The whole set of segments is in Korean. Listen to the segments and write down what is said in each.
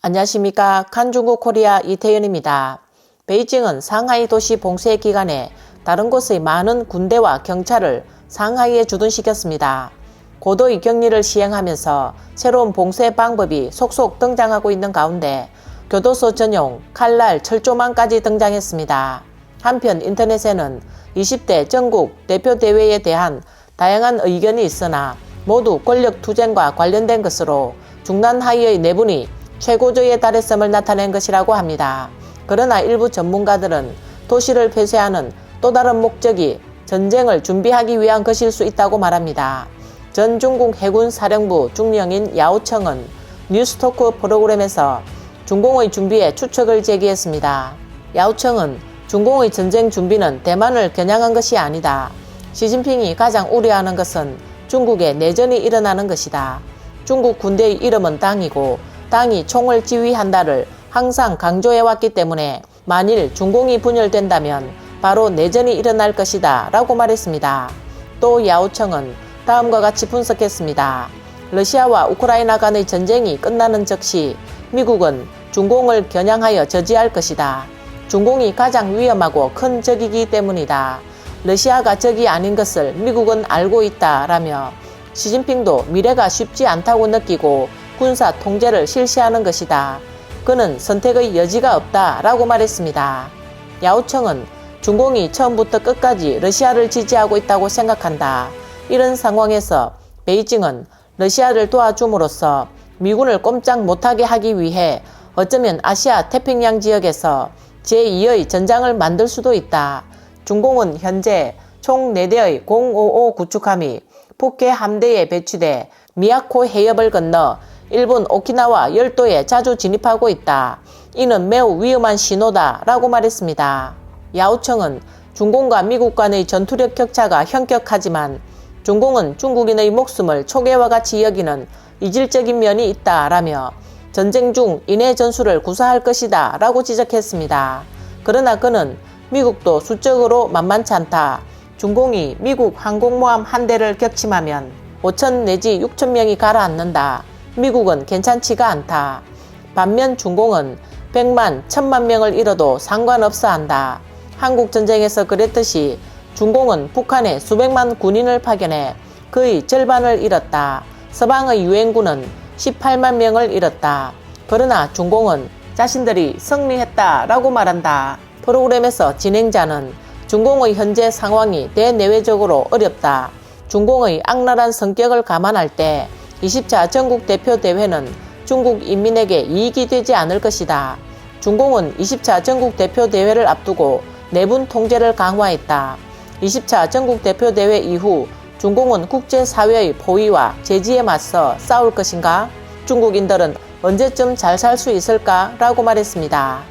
안녕하십니까. 칸중국 코리아 이태현입니다. 베이징은 상하이 도시 봉쇄 기간에 다른 곳의 많은 군대와 경찰을 상하이에 주둔시켰습니다. 고도의 격리를 시행하면서 새로운 봉쇄 방법이 속속 등장하고 있는 가운데 교도소 전용 칼날 철조망까지 등장했습니다. 한편 인터넷에는 20대 전국 대표대회에 대한 다양한 의견이 있으나 모두 권력투쟁과 관련된 것으로 중난하위의 내분이 최고조에 달했음을 나타낸 것이라고 합니다. 그러나 일부 전문가들은 도시를 폐쇄하는 또 다른 목적이 전쟁을 준비하기 위한 것일 수 있다고 말합니다. 전 중국 해군 사령부 중령인 야오청은 뉴스토크 프로그램에서 중공의 준비에 추측을 제기했습니다. 야오청은 중공의 전쟁 준비는 대만을 겨냥한 것이 아니다. 시진핑이 가장 우려하는 것은 중국에 내전이 일어나는 것이다. 중국 군대의 이름은 당이고 당이 총을 지휘한다를 항상 강조해왔기 때문에 만일 중공이 분열된다면 바로 내전이 일어날 것이다 라고 말했습니다. 또 야오청은 다음과 같이 분석했습니다. 러시아와 우크라이나 간의 전쟁이 끝나는 즉시 미국은 중공을 겨냥하여 저지할 것이다. 중공이 가장 위험하고 큰 적이기 때문이다. 러시아가 적이 아닌 것을 미국은 알고 있다 라며 시진핑도 미래가 쉽지 않다고 느끼고 군사 통제를 실시하는 것이다. 그는 선택의 여지가 없다 라고 말했습니다. 야오청은 중공이 처음부터 끝까지 러시아를 지지하고 있다고 생각한다. 이런 상황에서 베이징은 러시아를 도와줌으로써 미군을 꼼짝 못하게 하기 위해 어쩌면 아시아 태평양 지역에서 제2의 전장을 만들 수도 있다. 중공은 현재 총 4대의 055 구축함이 푸케 함대에 배치돼 미야코 해협을 건너 일본 오키나와 열도에 자주 진입하고 있다. 이는 매우 위험한 신호다 라고 말했습니다. 야오청은 중공과 미국 간의 전투력 격차가 현격하지만 중공은 중국인의 목숨을 초계와 같이 여기는 이질적인 면이 있다 라며 전쟁 중 인해 전술을 구사할 것이다 라고 지적했습니다. 그러나 그는 미국도 수적으로 만만치 않다. 중공이 미국 항공모함 한 대를 격침하면 5천 내지 6천 명이 가라앉는다. 미국은 괜찮지가 않다. 반면 중공은 100만, 1000만 명을 잃어도 상관없어 한다. 한국 전쟁에서 그랬듯이 중공은 북한에 수백만 군인을 파견해 거의 절반을 잃었다. 서방의 유엔군은 18만 명을 잃었다. 그러나 중공은 자신들이 승리했다라고 말한다. 프로그램에서 진행자는 중공의 현재 상황이 대내외적으로 어렵다. 중공의 악랄한 성격을 감안할 때 20차 전국 대표 대회는 중국 인민에게 이익이 되지 않을 것이다. 중공은 20차 전국 대표 대회를 앞두고 내분 통제를 강화했다. 20차 전국 대표 대회 이후 중공은 국제사회의 포위와 제지에 맞서 싸울 것인가? 중국인들은 언제쯤 잘 살 수 있을까? 라고 말했습니다.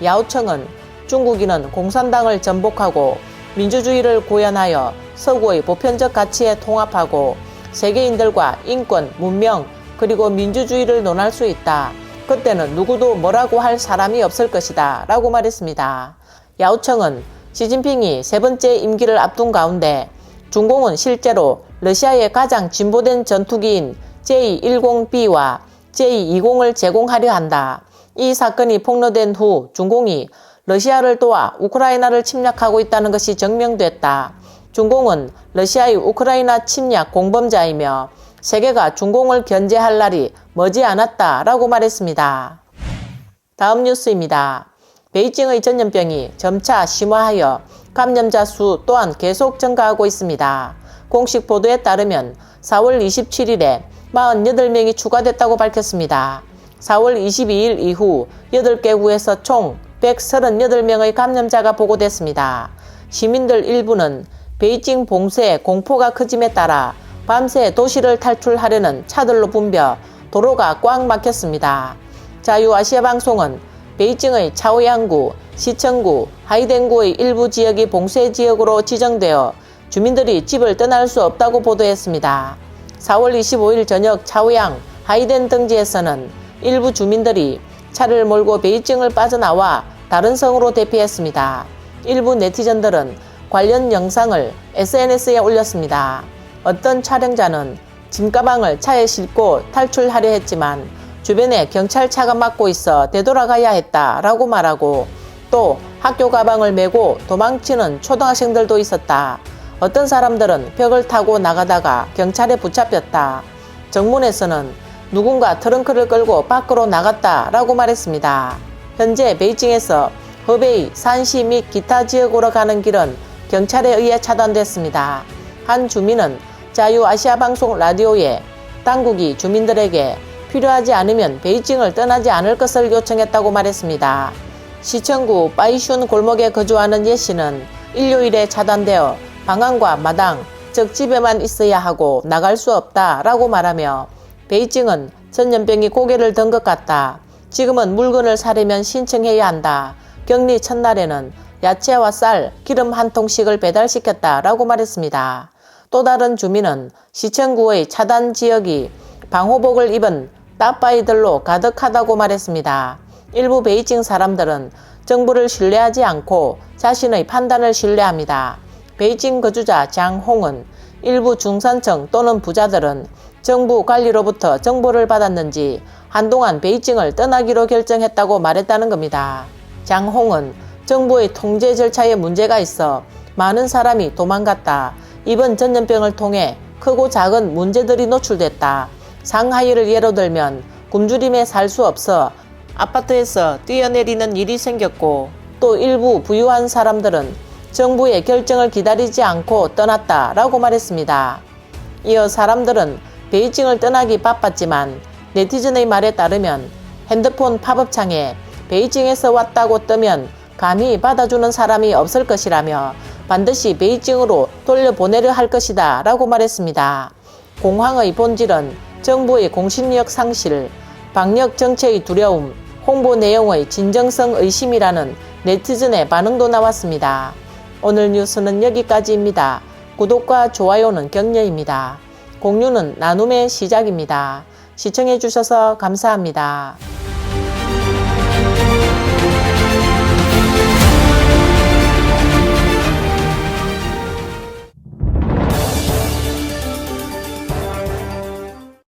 야오청은 중국인은 공산당을 전복하고 민주주의를 구현하여 서구의 보편적 가치에 통합하고 세계인들과 인권, 문명, 그리고 민주주의를 논할 수 있다. 그때는 누구도 뭐라고 할 사람이 없을 것이다. 라고 말했습니다. 야오청은 시진핑이 세 번째 임기를 앞둔 가운데 중공은 실제로 러시아의 가장 진보된 전투기인 J-10B와 J-20을 제공하려 한다. 이 사건이 폭로된 후 중공이 러시아를 도와 우크라이나를 침략하고 있다는 것이 증명됐다. 중공은 러시아의 우크라이나 침략 공범자이며 세계가 중공을 견제할 날이 머지않았다 라고 말했습니다. 다음 뉴스입니다. 베이징의 전염병이 점차 심화하여 감염자 수 또한 계속 증가하고 있습니다. 공식 보도에 따르면 4월 27일에 48명이 추가됐다고 밝혔습니다. 4월 22일 이후 8개 구에서 총 138명의 감염자가 보고됐습니다. 시민들 일부는 베이징 봉쇄 공포가 커짐에 따라 밤새 도시를 탈출하려는 차들로 붐벼 도로가 꽉 막혔습니다. 자유아시아방송은 베이징의 차오양구, 시청구, 하이덴구의 일부 지역이 봉쇄 지역으로 지정되어 주민들이 집을 떠날 수 없다고 보도했습니다. 4월 25일 저녁 차오양, 하이덴 등지에서는 일부 주민들이 차를 몰고 베이징을 빠져나와 다른 성으로 대피했습니다. 일부 네티즌들은 관련 영상을 SNS에 올렸습니다. 어떤 촬영자는 짐가방을 차에 싣고 탈출하려 했지만 주변에 경찰차가 막고 있어 되돌아가야 했다라고 말하고 또 학교 가방을 메고 도망치는 초등학생들도 있었다. 어떤 사람들은 벽을 타고 나가다가 경찰에 붙잡혔다. 정문에서는 누군가 트렁크를 끌고 밖으로 나갔다라고 말했습니다. 현재 베이징에서 허베이, 산시 및 기타 지역으로 가는 길은 경찰에 의해 차단됐습니다. 한 주민은 자유아시아방송 라디오에 당국이 주민들에게 필요하지 않으면 베이징을 떠나지 않을 것을 요청했다고 말했습니다. 시청구 빠이슌 골목에 거주하는 예 씨는 일요일에 차단되어 방안과 마당, 즉 집에만 있어야 하고 나갈 수 없다라고 말하며 베이징은 전염병이 고개를 든 것 같다. 지금은 물건을 사려면 신청해야 한다. 격리 첫날에는 야채와 쌀, 기름 한 통씩을 배달시켰다라고 말했습니다. 또 다른 주민은 시청구의 차단 지역이 방호복을 입은 따빠이들로 가득하다고 말했습니다. 일부 베이징 사람들은 정부를 신뢰하지 않고 자신의 판단을 신뢰합니다. 베이징 거주자 장홍은 일부 중산층 또는 부자들은 정부 관리로부터 정보를 받았는지 한동안 베이징을 떠나기로 결정했다고 말했다는 겁니다. 장홍은 정부의 통제 절차에 문제가 있어 많은 사람이 도망갔다. 이번 전염병을 통해 크고 작은 문제들이 노출됐다. 상하이를 예로 들면 굶주림에 살 수 없어 아파트에서 뛰어내리는 일이 생겼고 또 일부 부유한 사람들은 정부의 결정을 기다리지 않고 떠났다라고 말했습니다. 이어 사람들은 베이징을 떠나기 바빴지만 네티즌의 말에 따르면 핸드폰 팝업창에 베이징에서 왔다고 뜨면 감히 받아주는 사람이 없을 것이라며 반드시 베이징으로 돌려보내려 할 것이다 라고 말했습니다. 공황의 본질은 정부의 공신력 상실, 방역 정책의 두려움, 홍보 내용의 진정성 의심이라는 네티즌의 반응도 나왔습니다. 오늘 뉴스는 여기까지입니다. 구독과 좋아요는 격려입니다. 공유는 나눔의 시작입니다. 시청해주셔서 감사합니다.